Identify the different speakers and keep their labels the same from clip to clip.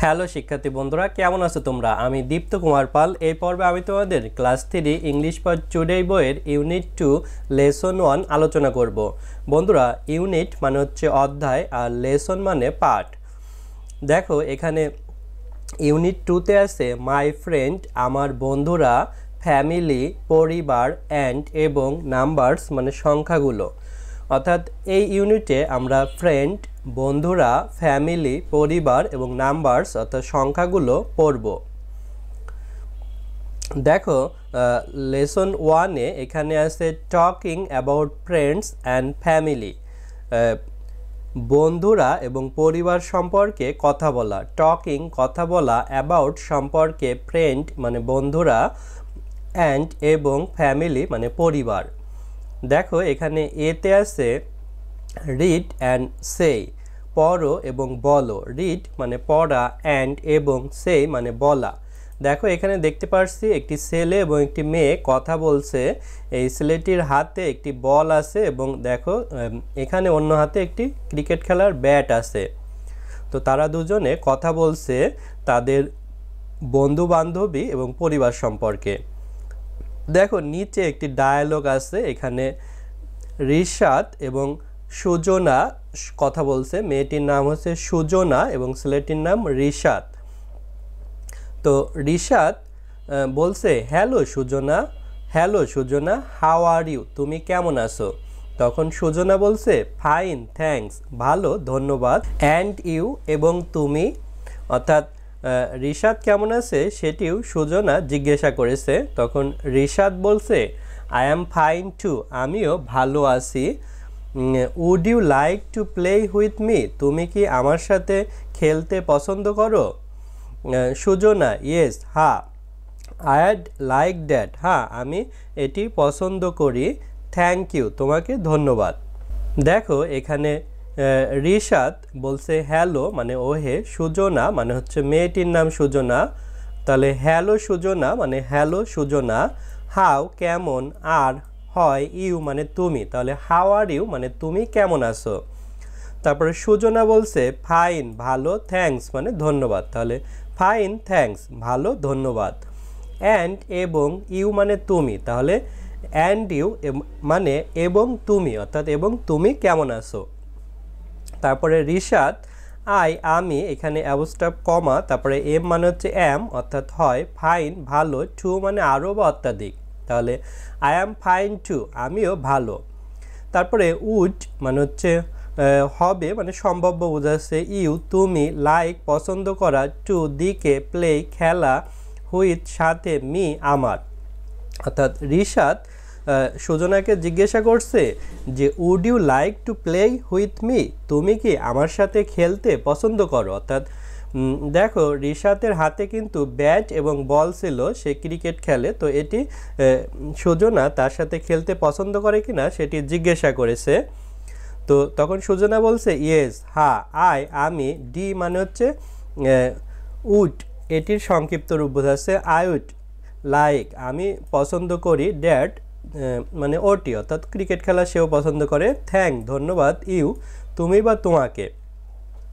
Speaker 1: Hello শিক্ষার্থী বন্ধুরা, কেমন আছো তোমরা? আমি দীপ্ত কুমার পাল। এই পর্বে আমি তোমাদের ক্লাস 3 ইংলিশ ফর টুডে বইয়ের ইউনিট 2 লেসন 1 আলোচনা করব। বন্ধুরা, ইউনিট মানে হচ্ছে অধ্যায় আর লেসন মানে পাঠ। দেখো এখানে ইউনিট 2তে আছে মাই ফ্রেন্ড আমার বন্ধুরা, ফ্যামিলি পরিবার, অ্যান্ড এবং নাম্বারস মানে সংখ্যাগুলো। অর্থাৎ এই ইউনিটে আমরা ফ্রেন্ড বন্ধুরা, ফ্যামিলি পরিবার এবং নাম্বারস অর্থাৎ সংখ্যাগুলো পড়ব। দেখো লেসন 1-এ এখানে আছে talking about friends and family, বন্ধুরা এবং পরিবার সম্পর্কে কথা বলা। টকিং কথা বলা, অ্যাবাউট সম্পর্কে, ফ্রেন্ড মানে বন্ধুরা, অ্যান্ড এবং ফ্যামিলি মানে পরিবার। দেখো এখানে এতে আছে রিড অ্যান্ড সে, পড়ো এবং বলো। রিড মানে পড়া, অ্যান্ড এবং সে মানে বলা। দেখো এখানে দেখতে পাচ্ছি একটি ছেলে এবং একটি মেয়ে কথা বলছে। এই ছেলেটির হাতে একটি বল আছে এবং দেখো এখানে অন্য হাতে একটি ক্রিকেট খেলার ব্যাট আছে। তো তারা দুজনে কথা বলছে তাদের বন্ধু বান্ধবী এবং পরিবার সম্পর্কে। দেখো নিচে একটি ডায়ালগ আছে, এখানে রিশাদ এবং সুজনা কথা বলছে। মেয়েটির নাম হচ্ছে সুজনা এবং ছেলেটির নাম রিশাদ। তো রিশাদ বলছে hello Sujana, hello Sujana, how are you, তুমি কেমন আছো? তখন সুজনা বলছে ফাইন থ্যাঙ্কস, ভালো ধন্যবাদ। অ্যান্ড ইউ এবং তুমি, অর্থাৎ রিশাদ কেমন আছে সেটিও সুজনা জিজ্ঞাসা করেছে। তখন রিশাদ বলছে আই অ্যাম ফাইন টু, আমিও ভালো আছি। Would you like to play with me, তুমি কি আমার সাথে খেলতে পছন্দ করো? সুজনা ইয়েস, হ্যাঁ। আইড লাইক দ্যাট, হ্যাঁ আমি এটি পছন্দ করি। থ্যাংক ইউ, তোমাকে ধন্যবাদ। দেখো এখানে রিশাদ বলছে হ্যালো মানে ওহে, সুজনা মানে হচ্ছে মেয়েটির নাম সুজনা, তাহলে হ্যালো সুজনা মানে হ্যালো সুজনা। হাউ কেমন, আর হয় ইউ মানে তুমি, তাহলে হাউ আর ইউ মানে তুমি কেমন আছো। তারপরে সুজনা বলছে ফাইন ভালো, থ্যাঙ্কস মানে ধন্যবাদ, তাহলে ফাইন থ্যাঙ্কস ভালো ধন্যবাদ। অ্যান্ড এবং ইউ মানে তুমি, তাহলে অ্যান্ড ইউ মানে এবং তুমি, অর্থাৎ এবং তুমি কেমন আছো। তারপরে রিশাদ আমি, এখানে অ্যাবস্ট্রাক্ট কমা, তারপরে এম মানে হচ্ছে অ্যাম অর্থাৎ হয়, ফাইন ভালো, টু মানে আরও বা অত্যাধিক, তাহলে আই অ্যাম ফাইন টু, আমিও ভালো। তারপরে উড মানে হচ্ছে হবে মানে সম্ভাব্য বোঝাচ্ছে। ইউ তুমি, লাইক পছন্দ করা, টু দিকে, প্লে খেলা, হুইথ সাথে, মি আমার। অর্থাৎ রিশাদ সুজনাকে জিজ্ঞাসা করছে যে would you like to play with me, তুমি কি আমার সাথে খেলতে পছন্দ করো? অর্থাৎ দেখো রিশাদের হাতে কিন্তু ব্যাট এবং বল ছিল, সে ক্রিকেট খেলে। তো এটি সুজনা তার সাথে খেলতে পছন্দ করে কিনা সেটি জিজ্ঞাসা করেছে। তো তখন সুজনা বলছে ইয়েস, হ্যাঁ। আমি, ডি মানে হচ্ছে উড, এটির সংক্ষিপ্ত রূপ বোঝাচ্ছে আই উড লাইক, আমি পছন্দ করি, ড্যাট মানে ওটি অর্থাৎ ক্রিকেট খেলা সেও পছন্দ করে, থ্যাংক ধন্যবাদ, ইউ তুমি বা তোমাকে,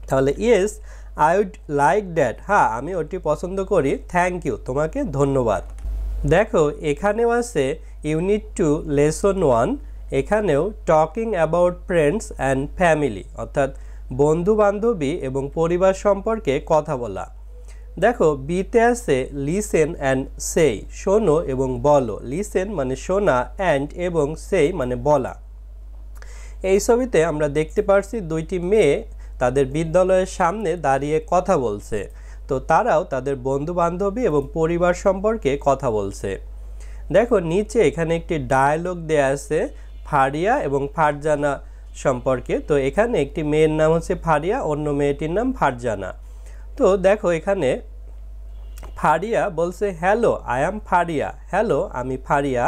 Speaker 1: তাহলে yes I would like that, হ্যাঁ আমি ওটি পছন্দ করি, থ্যাংক ইউ তোমাকে ধন্যবাদ। দেখো এখানেও আছে ইউনিট 2 লেসন 1, এখানেও talking about friends and family অর্থাৎ বন্ধু বান্ধবী এবং পরিবার সম্পর্কে কথা বলা। দেখো বিতে আছে লিসেন অ্যান্ড সেই, শোনো এবং বলো। লিসেন মানে শোনা, অ্যান্ড এবং সেই মানে বলা। এই ছবিতে আমরা দেখতে পাচ্ছি দুইটি মেয়ে তাদের বিদ্যালয়ের সামনে দাঁড়িয়ে কথা বলছে। তো তারাও তাদের বন্ধু বান্ধবী এবং পরিবার সম্পর্কে কথা বলছে। দেখো নিচে এখানে একটি ডায়ালগ দেয়া আছে ফারিয়া এবং ফারজানা সম্পর্কে। তো এখানে একটি মেয়ের নাম হচ্ছে ফারিয়া, অন্য মেয়েটির নাম ফারজানা। তো দেখো এখানে ফারিয়া বলছে hello I am Faria, hello আমি Faria.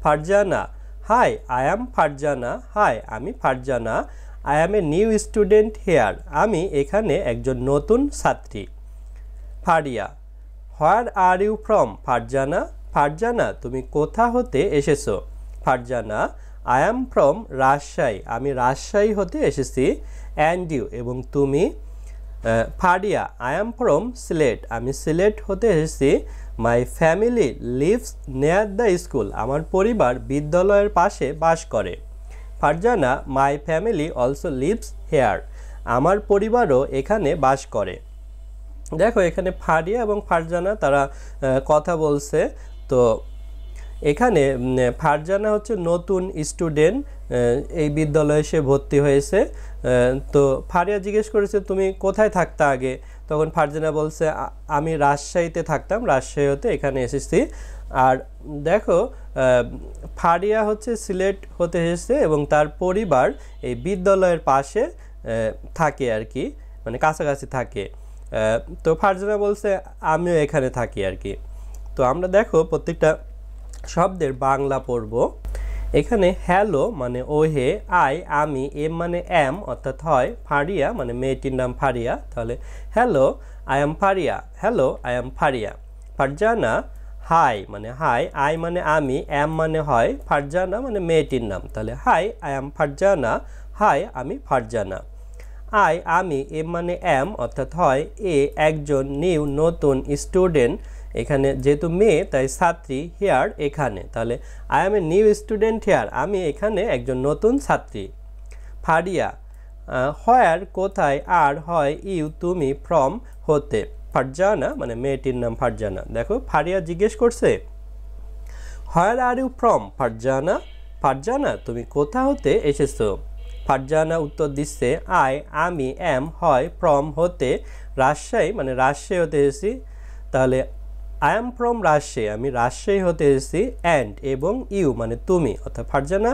Speaker 1: Farzana hi I am Farzana, hi আমি Farzana. I am a new student here, আমি এখানে একজন নতুন ছাত্রী। Faria where are you from Farzana, Farzana তুমি কোথা হতে এসেছো? Farzana I am from Rajshahi, আমি রাজশাহী হতে এসেছি। অ্যান্ড ইউ এবং তুমি? Faria I am from Sylhet, আমি সিলেট হতে এসেছি। My family lives near the school, আমার পরিবার বিদ্যালয়ের পাশে বাস করে। Farzana my family also lives here, আমার পরিবারও এখানে বাস করে। দেখো এখানে ফারিয়া এবং ফারজানা তারা কথা বলছে। তো এখানে ফারজানা হচ্ছে নতুন স্টুডেন্ট, এই বিদ্যালয়ে সে ভর্তি হয়েছে। তো ফারিয়া জিজ্ঞেস করেছে তুমি কোথায় থাকতে আগে, তখন ফারজানা বলছে আমি রাজশাহীতে থাকতাম, রাজশাহী হতে এখানে এসেছি। আর দেখো ফারিয়া হচ্ছে সিলেট হতে এসেছে এবং তার পরিবার এই বিদ্যালয়ের পাশে থাকে আর কি, মানে কাছাকাছি থাকে। তো ফারজানা বলছে আমিও এখানে থাকি আর কি। তো আমরা দেখো প্রত্যেকটা শব্দের বাংলা পড়ব। এখানে হ্যালো মানে ও হে, আই আমি, এম মানে এম অর্থাৎ হয়, ফারিয়া মানে মেয়েটির নাম ফারিয়া, তাহলে hello I am Faria, hello I am Faria. Farzana hi মানে হাই, আই মানে আমি, এম মানে হয়, ফারজানা মানে মেয়েটির নাম, তাহলে hi I am Farzana, hi আমি ফারজানা। আই আমি, এম মানে এম অর্থাৎ হয়, এ একজন, নিউ নতুন, স্টুডেন্ট এখানে যেহেতু মেয়ে তাই ছাত্রী, হেয়ার এখানে, তাহলে I M A new student here, আমি এখানে একজন নতুন ছাত্রী। ফারিয়া হোয়ার কোথায়, আর হয় ইউ তুমি, ফ্রম হতে, ফারজানা মানে মেয়েটির নাম ফারজানা। দেখো ফারিয়া জিজ্ঞেস করছে where are you from Farzana, Farzana তুমি কোথা হতে এসেছো। ফারজানা উত্তর দিচ্ছে আই আমি, এম হয়, ফ্রম হতে, রাজশাহী মানে রাজশাহী হতে এসেছি, তাহলে আই এম ফ্রম রাজশাহী, আমি রাজশাহী হতে এসেছি, অ্যান্ড এবং ইউ মানে তুমি, অর্থাৎ ফারজানা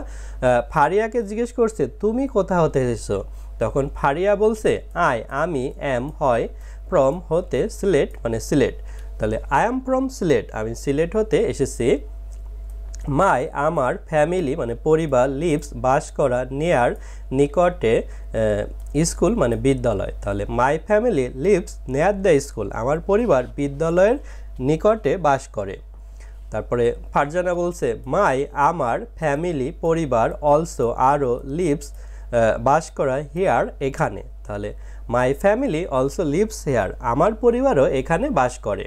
Speaker 1: ফারিয়াকে জিজ্ঞেস করছে তুমি কোথা হতে এসেছো, তখন ফারিয়া বলছে আই আমি, এম হয়, ফ্রম হতে, সিলেট মানে সিলেট, তাহলে আই এম ফ্রম সিলেট, আমি সিলেট হতে এসেছি। মাই আমার, ফ্যামিলি মানে পরিবার, লিভস বাস করা, নিয়ার নিকটে, স্কুল মানে বিদ্যালয়, তাহলে my family lives near the school, আমার পরিবার বিদ্যালয়ের নিকটে বাস করে। তারপরে ফারজানা বলছে মাই আমার, ফ্যামিলি পরিবার, অলসো আরও, লিভস বাস করা, হিয়ার এখানে, তাহলে my family also lives here, আমার পরিবারও এখানে বাস করে।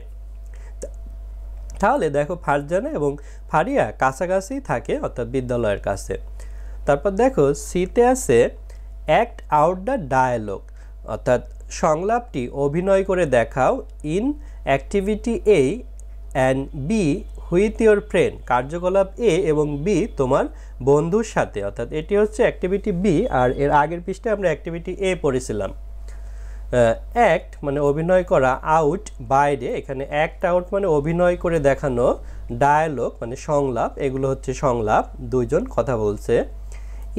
Speaker 1: তাহলে দেখো ফারজানা এবং ফারিয়া কাছাকাছি থাকে অর্থাৎ বিদ্যালয়ের কাছে। তারপর দেখো সিতে আছে অ্যাক্ট আউট দ্য ডায়ালগ, অর্থাৎ সংলাপটি অভিনয় করে দেখাও, in activity A and B with your friend, কার্যকলাপ এ এবং বি তোমার বন্ধুর সাথে, অর্থাৎ এটি হচ্ছে অ্যাক্টিভিটি বি, আর এর আগের পৃষ্ঠায় আমরা অ্যাক্টিভিটি এ পড়েছিলাম। অ্যাক্ট মানে অভিনয় করা, আউট বাইরে, এখানে অ্যাক্ট আউট মানে অভিনয় করে দেখানো, ডায়ালগ মানে সংলাপ, এগুলো হচ্ছে সংলাপ, দুইজন কথা বলছে।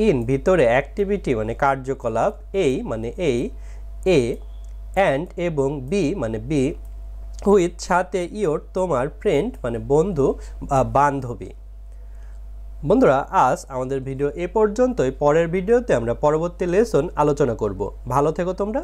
Speaker 1: ইন ভিতরে, অ্যাক্টিভিটি মানে কার্যকলাপ, এই মানে এই, এ অ্যান্ড এবং বি মানে বি, হুইথ সাথে, ইয়োর তোমার, ফ্রেন্ড মানে বন্ধু বা বান্ধবী। বন্ধুরা আজ আমাদের ভিডিও এ পর্যন্তই, পরের ভিডিওতে আমরা পরবর্তী লেসন আলোচনা করব। ভালো থেকো তোমরা।